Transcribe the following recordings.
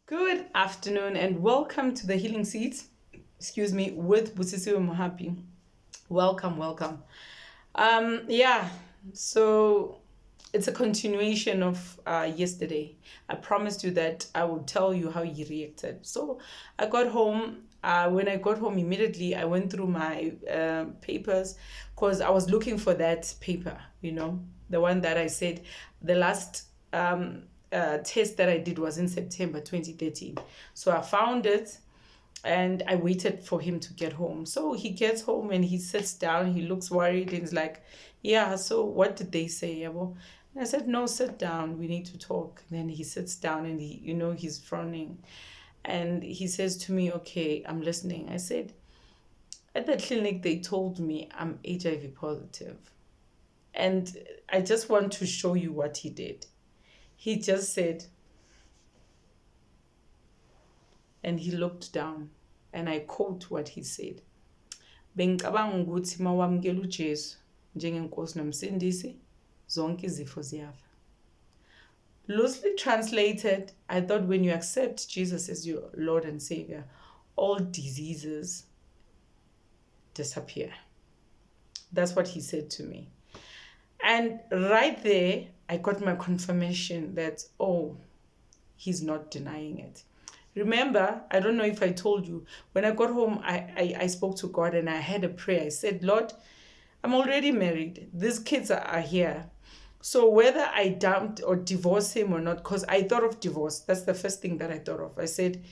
Good afternoon and welcome to the Healing Seats, with Busisiwe Mohapi. Welcome. Yeah, so it's a continuation of yesterday. I promised you that I would tell you how he reacted. So I got home. When I got home immediately, I went through my papers because I was looking for that paper, the one that I said the last test that I did was in September 2013. So I found it and I waited for him to get home. So he gets home and he sits down, he looks worried and he's like, yeah, so what did they say, Yabo? And I said, no, sit down, we need to talk. And then he sits down and he's frowning. And he says to me, okay, I'm listening. I said, at the clinic, they told me I'm HIV positive. And I just want to show you what he did. He just said, and he looked down, and I quote what he said. Bengicabanga ukuthi mawamukela uJesu njengenkosi nomsindisi, zonke izifo ziyafa. Loosely translated, I thought when you accept Jesus as your Lord and Savior, all diseases disappear. That's what he said to me. And right there, I got my confirmation that, he's not denying it. Remember, I don't know if I told you, when I got home, I spoke to God and I had a prayer. I said, Lord, I'm already married. These kids are here. So whether I dumped or divorce him or not, because I thought of divorce. That's the first thing that I thought of. I said,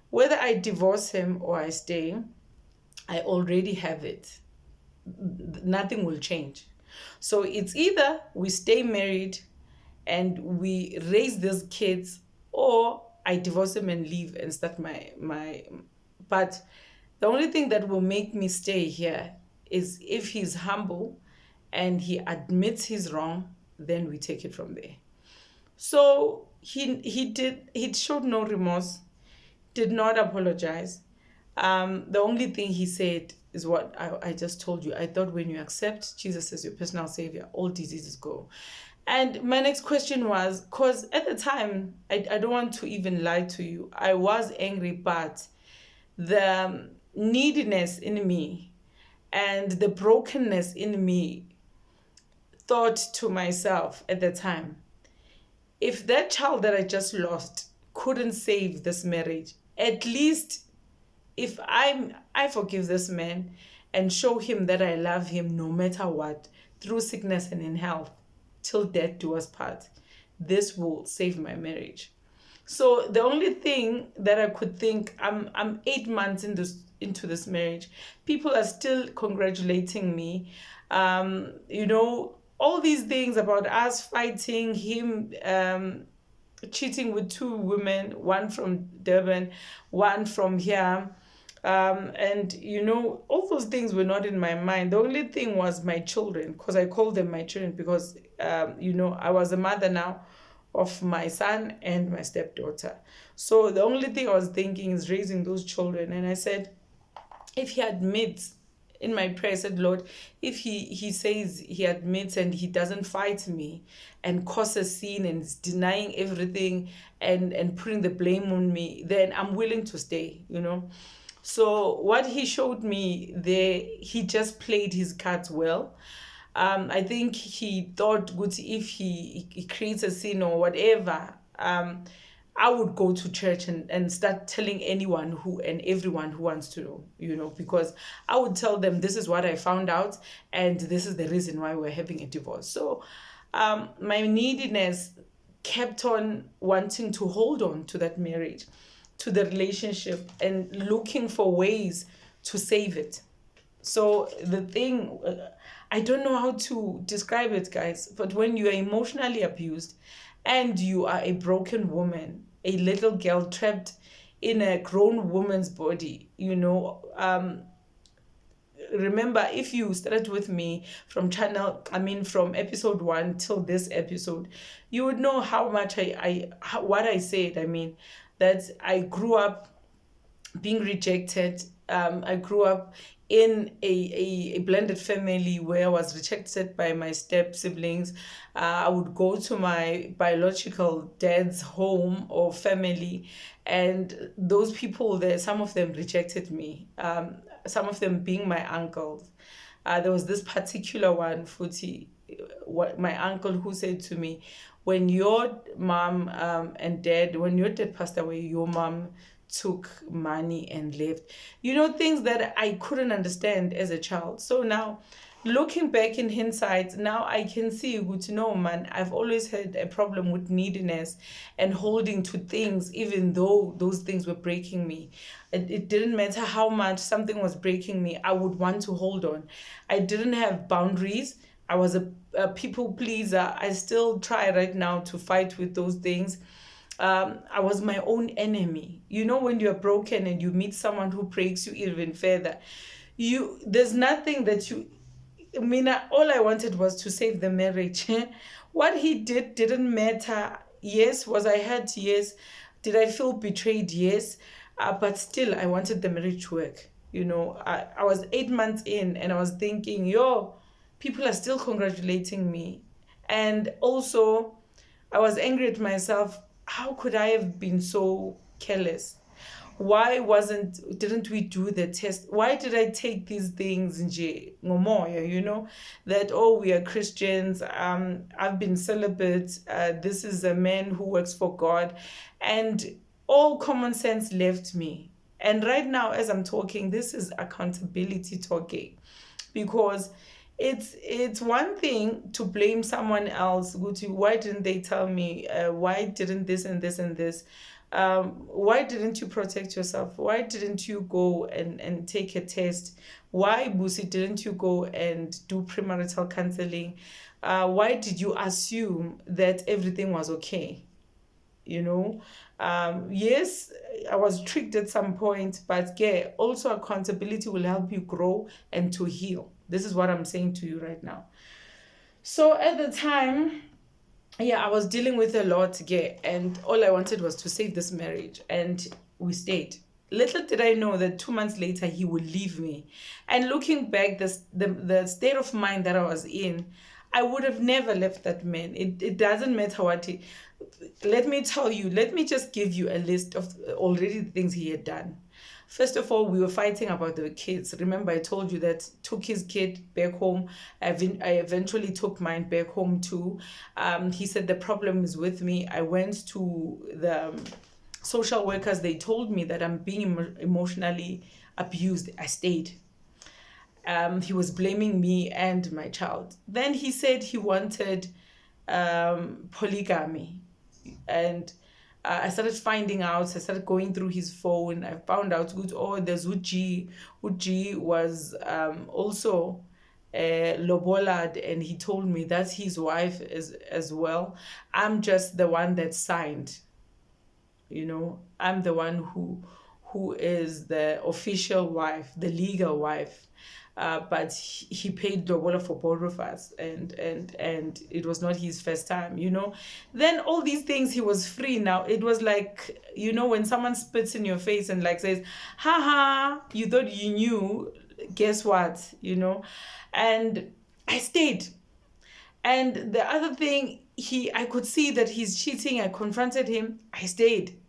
whether I divorce him or I stay, I already have it. Nothing will change. So it's either we stay married and we raise these kids, or I divorce him and leave and start but the only thing that will make me stay here is if he's humble and he admits he's wrong, then we take it from there. So he showed no remorse, did not apologize. The only thing he said is what I just told you. I thought when you accept Jesus as your personal savior, all diseases go. And my next question was, because at the time, I don't want to even lie to you, I was angry, but the neediness in me and the brokenness in me thought to myself at the time, if that child that I just lost couldn't save this marriage, at least if I forgive this man and show him that I love him no matter what, through sickness and in health, till death do us part, this will save my marriage. So the only thing that I could think, I'm 8 months into this marriage. People are still congratulating me. All these things about us fighting, him cheating with 2 women, one from Durban, one from here. All those things were not in my mind. The only thing was my children, because I call them my children because, I was a mother now of my son and my stepdaughter. So the only thing I was thinking is raising those children. And I said, if he admits, in my prayer, I said, Lord, if he says he admits and he doesn't fight me and causes sin and is denying everything and putting the blame on me, then I'm willing to stay, So what he showed me there, he just played his cards well. I think he thought, good, if he creates a sin or whatever, I would go to church and start telling anyone and everyone who wants to know, because I would tell them this is what I found out and this is the reason why we're having a divorce. So my neediness kept on wanting to hold on to that marriage, to the relationship, and looking for ways to save it. So the thing, I don't know how to describe it, guys, but when you are emotionally abused and you are a broken woman, a little girl trapped in a grown woman's body, remember, if you started with me from episode 1 till this episode, you would know how much what I said. That I grew up being rejected. I grew up in a blended family where I was rejected by my step siblings. I would go to my biological dad's home or family, and those people there, some of them rejected me. Some of them being my uncles. There was this particular one, Futi, what my uncle, who said to me, when your mom and dad, when your dad passed away, your mom took money and left. Things that I couldn't understand as a child. So now, looking back in hindsight, now I can see, good, no, man, I've always had a problem with neediness and holding to things, even though those things were breaking me. It didn't matter how much something was breaking me, I would want to hold on. I didn't have boundaries. I was a people pleaser. I still try right now to fight with those things. I was my own enemy. When you're broken and you meet someone who breaks you even further, there's nothing that you. All I wanted was to save the marriage. What he did didn't matter. Yes, was I hurt? Yes. Did I feel betrayed? Yes. But still, I wanted the marriage to work. I was 8 months in, and I was thinking, people are still congratulating me. And also, I was angry at myself. How could I have been so careless? Why didn't we do the test? Why did I take these things nje ngomoya, that, we are Christians, I've been celibate, this is a man who works for God, and all common sense left me. And right now, as I'm talking, this is accountability talking, because it's one thing to blame someone else. Why didn't they tell me? Why didn't this and this and this? Why didn't you protect yourself? Why didn't you go and take a test? Why, Busi, didn't you go and do premarital counseling? Why did you assume that everything was okay? Yes, I was tricked at some point, but also accountability will help you grow and to heal. This is what I'm saying to you right now. So at the time, I was dealing with a lot, and all I wanted was to save this marriage, and we stayed. Little did I know that 2 months later he would leave me. And looking back, the state of mind that I was in, I would have never left that man. It doesn't matter what he... Let me just give you a list of already the things he had done. First of all, we were fighting about the kids. Remember, I told you that took his kid back home. I eventually took mine back home too. He said the problem is with me. I went to the social workers. They told me that I'm being emotionally abused. I stayed. He was blaming me and my child. Then he said he wanted polygamy. And I started finding out. I started going through his phone. I found out, there's Uji. Uji was also lobolad, and he told me that's his wife as well. I'm just the one that signed. I'm the one who is the official wife, the legal wife. But he paid lobola for both of us, and it was not his first time. Then all these things, he was free now. It was like, when someone spits in your face and says, haha, you thought you knew, guess what? And I stayed. And the other thing, I could see that he's cheating. I confronted him. I stayed.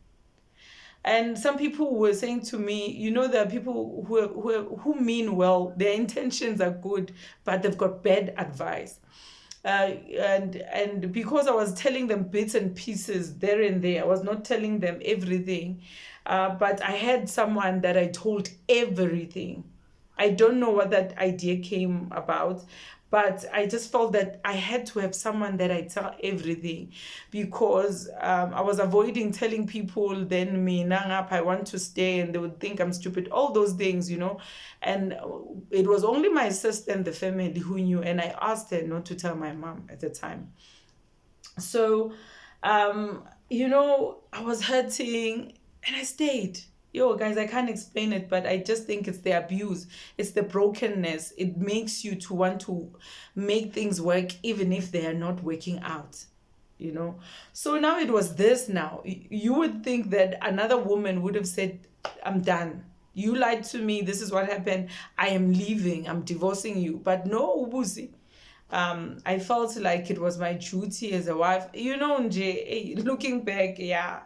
And some people were saying to me, there are people who mean well, their intentions are good, but they've got bad advice. And because I was telling them bits and pieces there and there, I was not telling them everything. But I had someone that I told everything. I don't know what that idea came about, but I just felt that I had to have someone that I tell everything, because I was avoiding telling people, then me, nangap, I want to stay, and they would think I'm stupid, all those things, And it was only my sister and the family who knew, and I asked her not to tell my mom at the time. So, I was hurting, and I stayed. Guys, I can't explain it, but I just think it's the abuse. It's the brokenness. It makes you to want to make things work even if they are not working out, So now it was this now. You would think that another woman would have said, I'm done. You lied to me. This is what happened. I am leaving. I'm divorcing you. But no, Ubuzi. I felt like it was my duty as a wife. Nje, looking back, yeah,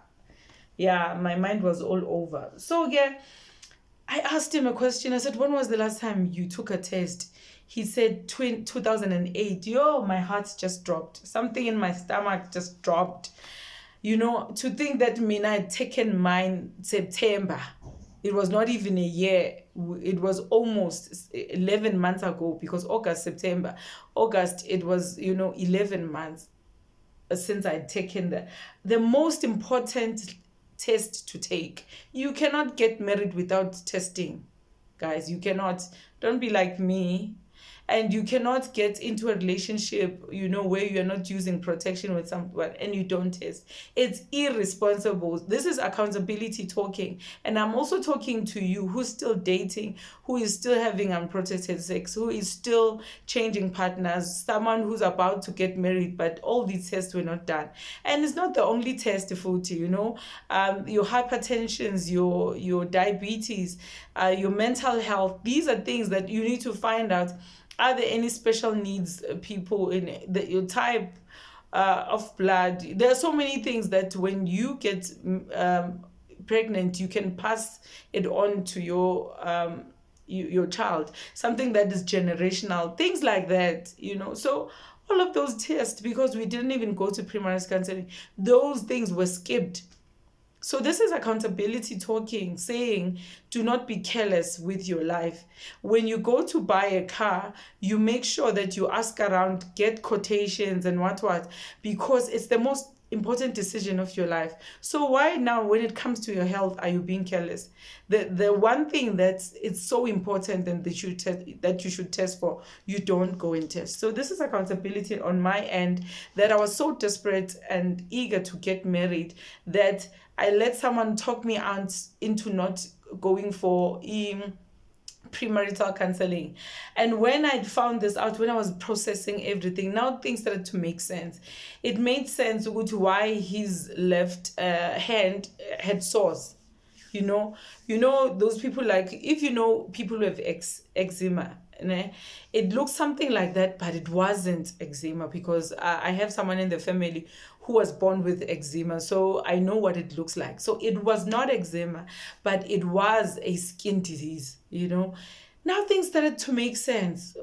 my mind was all over. So yeah, I asked him a question. I said, when was the last time you took a test? He said 2008. Yo, my heart just dropped. Something in my stomach just dropped. To think that Mina had taken mine September. It was not even a year. It was almost 11 months ago, because September, August, it was, 11 months since I'd taken the most important test to take. You cannot get married without testing, guys. You cannot. Don't be like me. And you cannot get into a relationship, where you're not using protection with someone and you don't test. It's irresponsible. This is accountability talking. And I'm also talking to you who's still dating, who is still having unprotected sex, who is still changing partners, someone who's about to get married, but all these tests were not done. And it's not the only test, Futi, your hypertensions, your diabetes, your mental health. These are things that you need to find out. Are there any special needs people in your type of blood? There are so many things that when you get pregnant, you can pass it on to your child. Something that is generational, things like that. So all of those tests, because we didn't even go to premarital counseling, those things were skipped. So this is accountability talking, saying, do not be careless with your life. When you go to buy a car, you make sure that you ask around, get quotations and what, because it's the most important decision of your life. So why now, when it comes to your health, are you being careless? The one thing it's so important and that you should test for, you don't go and test. So this is accountability on my end, that I was so desperate and eager to get married that I let someone talk me out into not going for premarital counseling. And when I found this out, when I was processing everything, now things started to make sense. It made sense with why his left hand had sores. Those people, like, if people who have eczema, it looks something like that, but it wasn't eczema, because I have someone in the family who was born with eczema, so I know what it looks like. So it was not eczema, but it was a skin disease. Now things started to make sense.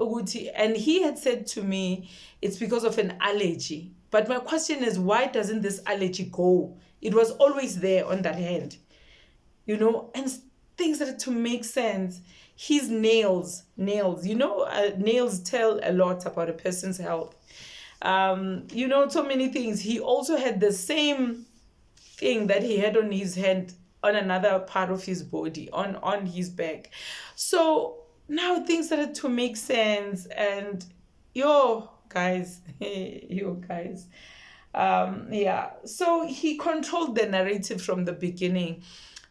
And he had said to me, it's because of an allergy. But my question is, why doesn't this allergy go? It was always there on that hand, and things started to make sense. His nails, nails tell a lot about a person's health. So many things. He also had the same thing that he had on his hand, on another part of his body, on his back. So now things started to make sense. And guys. So he controlled the narrative from the beginning.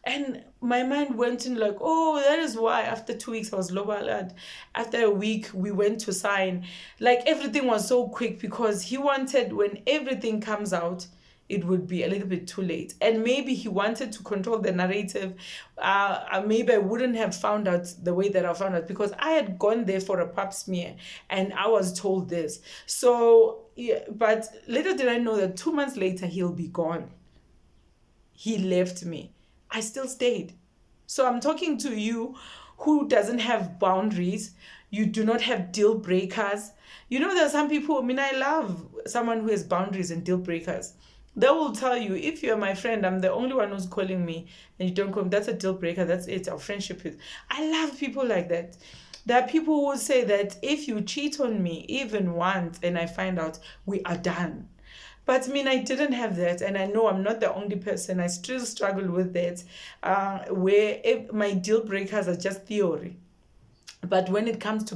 And my mind went in like, that is why after 2 weeks I was low alert. After a week, we went to sign. Like, everything was so quick, because he wanted, when everything comes out, it would be a little bit too late. And maybe he wanted to control the narrative. Maybe I wouldn't have found out the way that I found out, because I had gone there for a pap smear and I was told this. So, yeah, but little did I know that 2 months later, he'll be gone. He left me. I still stayed. So I'm talking to you who doesn't have boundaries. You do not have deal breakers. There are some people, I love someone who has boundaries and deal breakers. They will tell you, if you're my friend, I'm the only one who's calling me and you don't come, that's a deal breaker. That's it. Our friendship is. I love people like that. There are people who say that if you cheat on me even once and I find out, we are done. But I didn't have that, and I know I'm not the only person. I still struggle with that, where my deal breakers are just theory. But when it comes to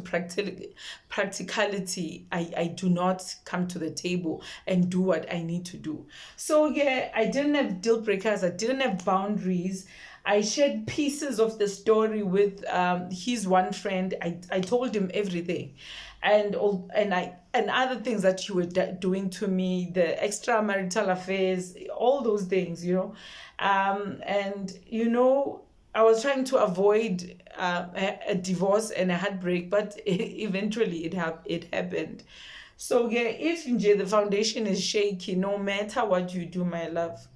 practicality, I do not come to the table and do what I need to do. So yeah, I didn't have deal breakers. I didn't have boundaries. I shared pieces of the story with his one friend. I told him everything. And other things that you were doing to me, the extramarital affairs, all those things, I was trying to avoid a divorce and a heartbreak, but eventually it happened. So yeah, if nje the foundation is shaky, no matter what you do, my love,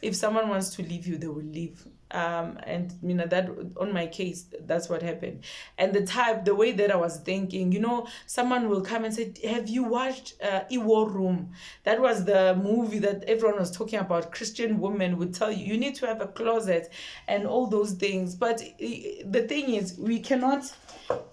if someone wants to leave you, they will leave. And that on my case, that's what happened. And the way that I was thinking, someone will come and say, have you watched War Room? That was the movie that everyone was talking about. Christian women would tell you need to have a closet and all those things. But the thing is, we cannot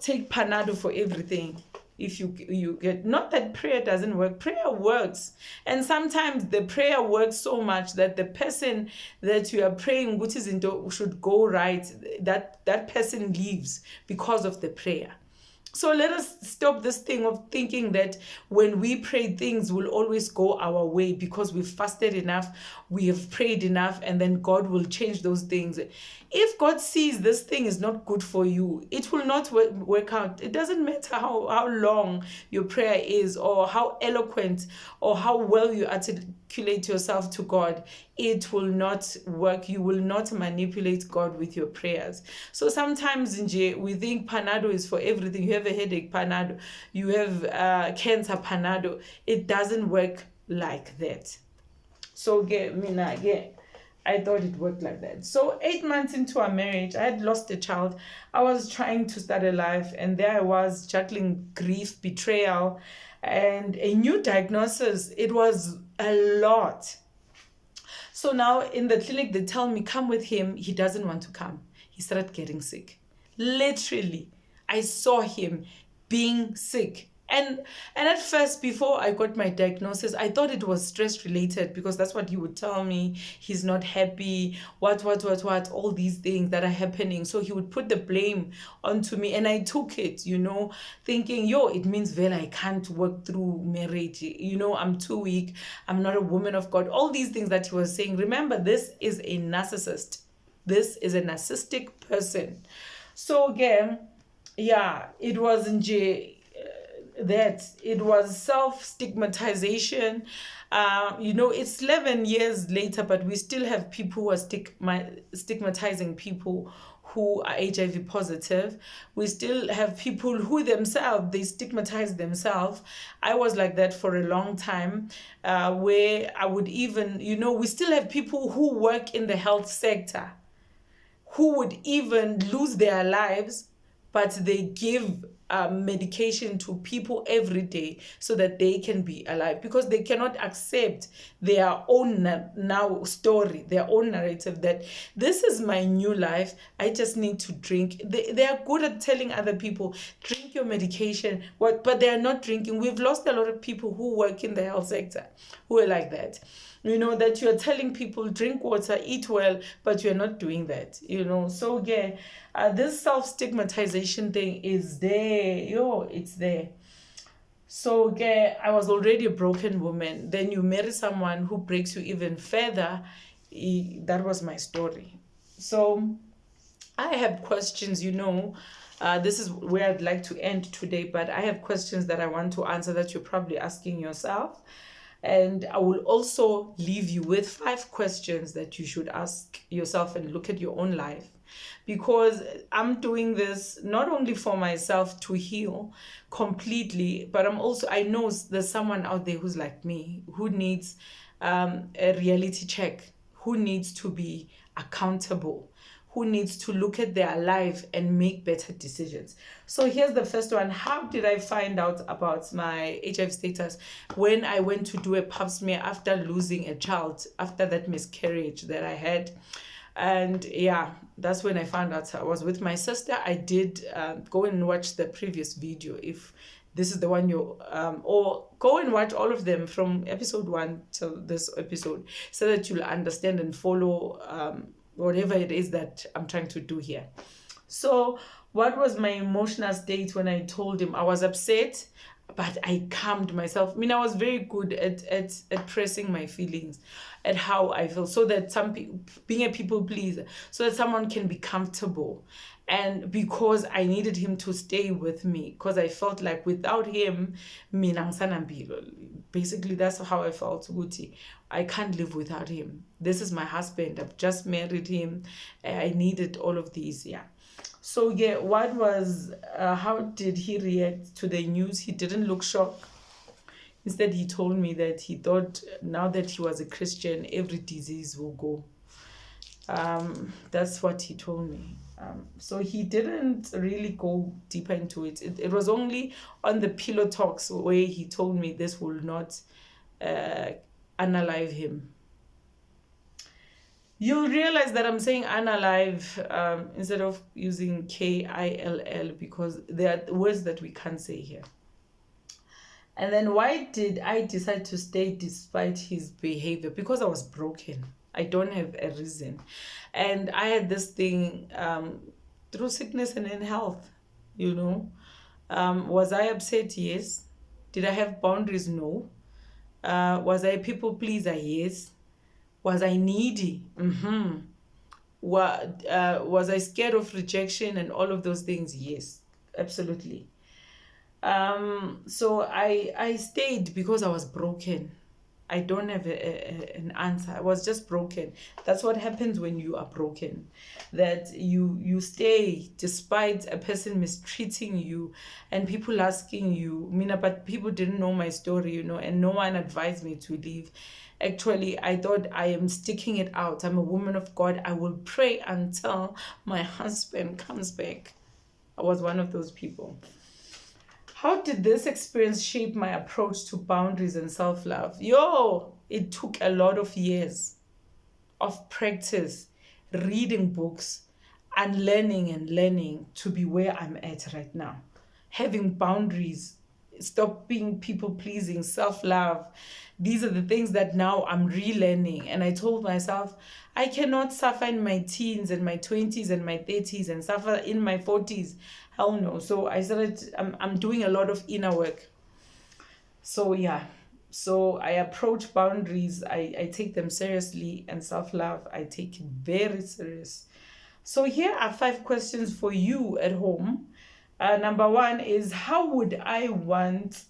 take Panado for everything. If you get, not that prayer doesn't work, prayer works, and sometimes the prayer works so much that the person that you are praying which is into should go right, that person leaves because of the prayer. So let us stop this thing of thinking that when we pray, things will always go our way because we've fasted enough, we have prayed enough, and then God will change those things. If God sees this thing is not good for you, it will not work out. It doesn't matter how long your prayer is or how eloquent or how well you articulate yourself to God. It will not work. You will not manipulate God with your prayers. So sometimes we think Panado is for everything. You have a headache, Panado. You have cancer, Panado. It doesn't work like that. So I thought it worked like that. So 8 months into our marriage, I had lost a child. I was trying to start a life, and there I was juggling grief, betrayal, and a new diagnosis. It was a lot. So now in the clinic, they tell me, come with him. He doesn't want to come. He started getting sick. Literally, I saw him being sick. And at first, before I got my diagnosis, I thought it was stress related because that's what he would tell me. He's not happy, what, all these things that are happening. So he would put the blame onto me, and I took it, thinking, it means Vela, I can't work through marriage. I'm too weak. I'm not a woman of God. All these things that he was saying. Remember, this is a narcissist. This is a narcissistic person. So again, it wasn't that it was self-stigmatization. It's 11 years later, but we still have people who are stigmatizing people who are HIV positive. We still have people who themselves, they stigmatize themselves. I was like that for a long time, where I would even, we still have people who work in the health sector who would even lose their lives, but they give medication to people every day so that they can be alive, because they cannot accept their own now story, their own narrative that this is my new life. I just need to drink. They are good at telling other people, drink your medication, but they are not drinking. We've lost a lot of people who work in the health sector who are like that. That you're telling people, drink water, eat well, but you're not doing that, So this self-stigmatization thing is there. It's there. So I was already a broken woman. Then you marry someone who breaks you even further. That was my story. So I have questions, this is where I'd like to end today, but I have questions that I want to answer that you're probably asking yourself. And I will also leave you with 5 questions that you should ask yourself and look at your own life. Because I'm doing this not only for myself to heal completely, but I know there's someone out there who's like me, who needs a reality check, who needs to be accountable, who needs to look at their life and make better decisions. So here's the first one. How did I find out about my HIV status? When I went to do a pap smear after losing a child, after that miscarriage that I had. And that's when I found out. I was with my sister. I did go and watch the previous video if this is the one or go and watch all of them from episode 1 till this episode so that you'll understand and follow whatever it is that I'm trying to do here. So what was my emotional state when I told him? I was upset. but I calmed myself. I mean, I was very good at pressing my feelings, at how I feel, so that some people, being a people pleaser, so that someone can be comfortable. And because I needed him to stay with me, because I felt like without him, mina ngisanambilo. Basically, that's how I felt. Guti, I can't live without him. This is my husband. I've just married him. I needed all of these. Yeah. So yeah, how did he react to the news? He didn't look shocked. Instead, he told me that he thought now that he was a Christian, every disease will go. That's what he told me. So he didn't really go deeper into it. It was only on the pillow talks where he told me this will not unalive him. You'll realize that I'm saying unalive instead of using KILL, because there are words that we can't say here. And then why did I decide to stay despite his behavior? Because I was broken. I don't have a reason. And I had this thing through sickness and in health, you know. Was I upset? Yes. Did I have boundaries? No. Was I a people pleaser? Yes. Was I needy? Mm-hmm. Was I scared of rejection and all of those things? Yes, absolutely. So I stayed because I was broken. I don't have an answer. I was just broken. That's what happens when you are broken. That you stay despite a person mistreating you and people asking you. But people didn't know my story, you know, and no one advised me to leave. Actually, I thought I am sticking it out. I'm a woman of God. I will pray until my husband comes back. I was one of those people. How did this experience shape my approach to boundaries and self-love? It took a lot of years of practice, reading books, and learning to be where I'm at right now. Having boundaries, stop being people-pleasing, self-love. These are the things that now I'm relearning. And I told myself, I cannot suffer in my teens and my 20s and my 30s and suffer in my 40s. Hell no. So I started, I'm doing a lot of inner work. So yeah. So I approach boundaries. I take them seriously, and self-love, I take it very serious. So here are 5 questions for you at home. Number 1 is, how would I want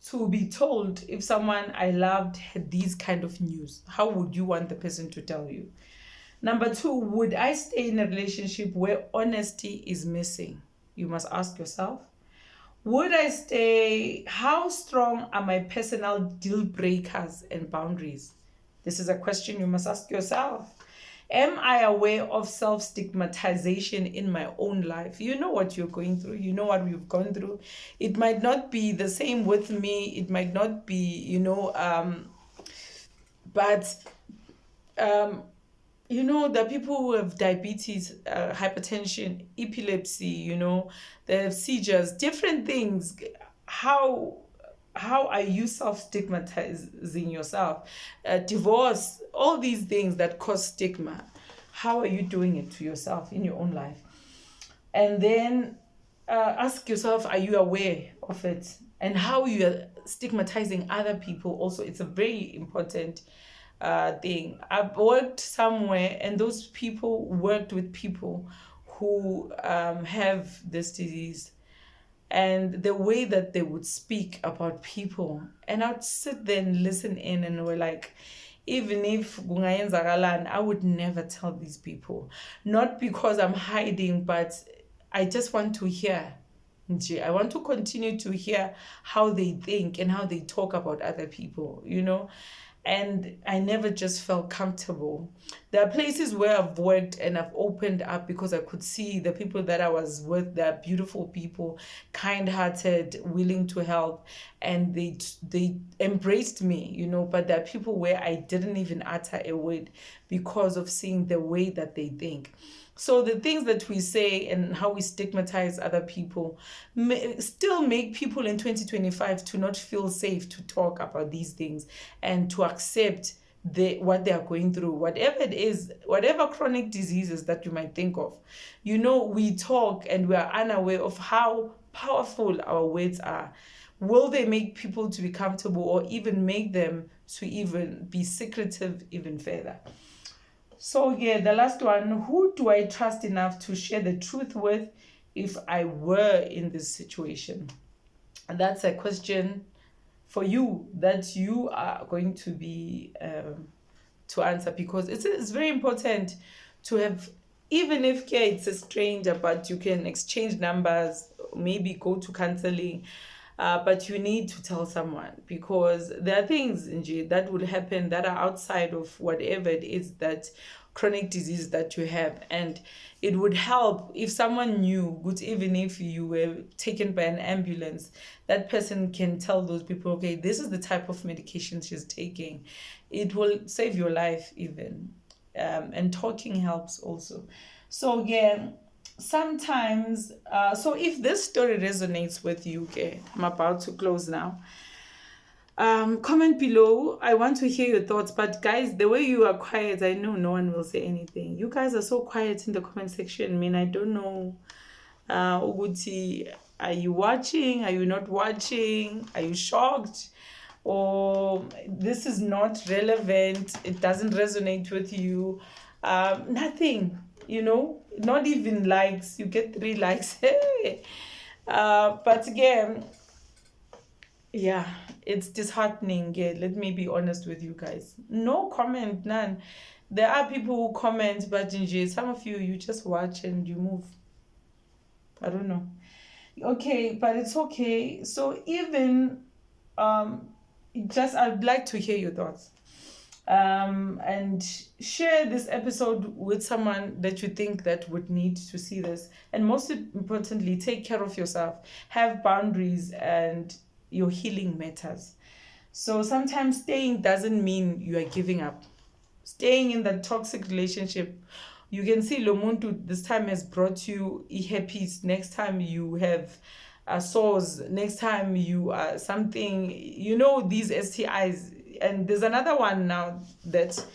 to be told if someone I loved had these kind of news? How would you want the person to tell you? Number 2, would I stay in a relationship where honesty is missing? You must ask yourself. Would I stay? How strong are my personal deal breakers and boundaries? This is a question you must ask yourself. Am I aware of self-stigmatization in my own life? You know what you're going through. You know what we've gone through. It might not be the same with me. It might not be, but the people who have diabetes, hypertension, epilepsy, they have seizures, different things. How are you self-stigmatizing yourself? Divorce, all these things that cause stigma. How are you doing it to yourself in your own life? And then ask yourself, are you aware of it? And how you are stigmatizing other people also. It's a very important thing. I've worked somewhere, and those people worked with people who have this disease, and the way that they would speak about people, and I'd sit there and listen in, and we're like, even if kungayenzakalani, I would never tell these people, not because I'm hiding, but I just want to hear. I want to continue to hear how they think and how they talk about other people, and I never just felt comfortable. There are places where I've worked and I've opened up because I could see the people that I was with. They're beautiful people, kind-hearted, willing to help, and they embraced me, but there are people where I didn't even utter a word because of seeing the way that they think. So the things that we say and how we stigmatize other people still make people in 2025 to not feel safe to talk about these things and to accept what they are going through, whatever it is, whatever chronic diseases that you might think of. We talk and we are unaware of how powerful our words are. Will they make people to be comfortable, or even make them to even be secretive even further? So yeah, the last one, who do I trust enough to share the truth with if I were in this situation? And that's a question for you that you are going to be to answer, because it's very important to have, even if it's a stranger, but you can exchange numbers, maybe go to counseling, but you need to tell someone, because there are things that will happen that are outside of whatever it is, that chronic disease that you have. And it would help if someone knew, good, even if you were taken by an ambulance, that person can tell those people, okay, this is the type of medication she's taking. It will save your life even. And talking helps also. So yeah, sometimes, so if this story resonates with you, okay, I'm about to close now. Comment below. I want to hear your thoughts. But guys, the way you are quiet, I know no one will say anything. You guys are so quiet in the comment section. I mean, I don't know. Uguti, are you watching? Are you not watching? Are you shocked? Or this is not relevant? It doesn't resonate with you? Nothing. Not even likes. You get 3 likes. But again, yeah, it's disheartening. Yeah, let me be honest with you guys. No comment, none. There are people who comment, but some of you just watch and you move. I don't know. Okay, but it's okay. So even I'd like to hear your thoughts. And share this episode with someone that you think that would need to see this. And most importantly, take care of yourself. Have boundaries, and your healing matters. So sometimes staying doesn't mean you are giving up. Staying in that toxic relationship, you can see Lomuntu this time has brought you peace. Next time you have sores. Next time you are something, these STIs. And there's another one now that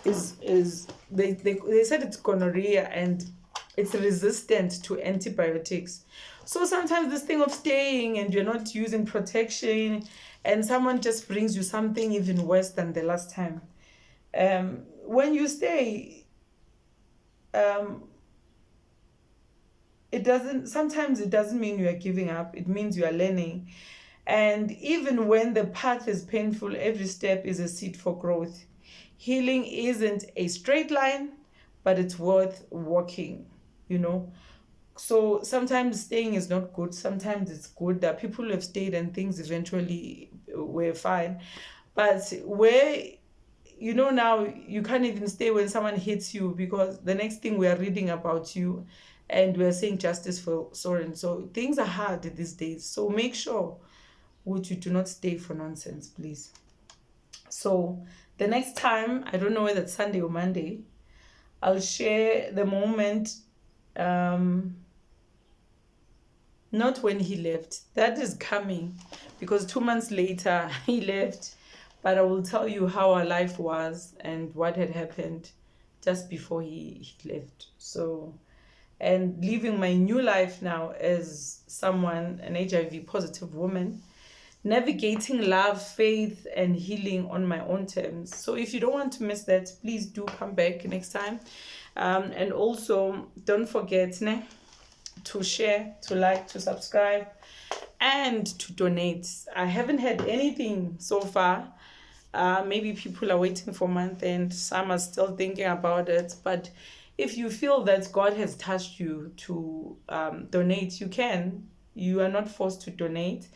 is they said it's gonorrhea, and it's resistant to antibiotics. So sometimes this thing of staying and you're not using protection, and someone just brings you something even worse than the last time. When you stay, it doesn't mean you are giving up. It means you are learning. And even when the path is painful, every step is a seed for growth. Healing isn't a straight line, but it's worth walking, So sometimes staying is not good. Sometimes it's good that people have stayed and things eventually were fine. But where, now you can't even stay when someone hits you, because the next thing we are reading about you and we're saying justice for Soren. So things are hard these days. So make sure you do not stay for nonsense, please. So the next time, I don't know whether it's Sunday or Monday, I'll share the moment, not when he left. That is coming, because 2 months later he left. But I will tell you how our life was and what had happened just before he left. So, and living my new life now as someone, an HIV positive woman, navigating love, faith, and healing on my own terms. So if you don't want to miss that, please do come back next time. And also, don't forget to share, to like, to subscribe, and to donate. I haven't had anything so far. Maybe people are waiting for month end. Some are still thinking about it. But if you feel that God has touched you to donate, you can. You are not forced to donate.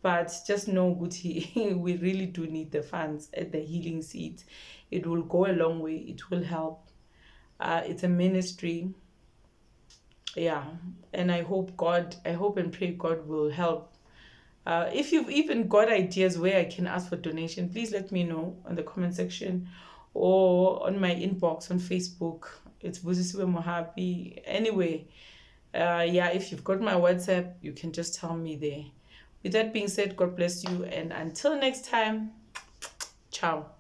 But just know, Guti, we really do need the funds at the healing seat. It will go a long way. It will help. It's a ministry. Yeah. And I hope and pray God will help. If you've even got ideas where I can ask for donation, please let me know on the comment section or on my inbox on Facebook. It's Busisiwe Mohapi. Anyway, if you've got my WhatsApp, you can just tell me there. With that being said, God bless you. And until next time, ciao.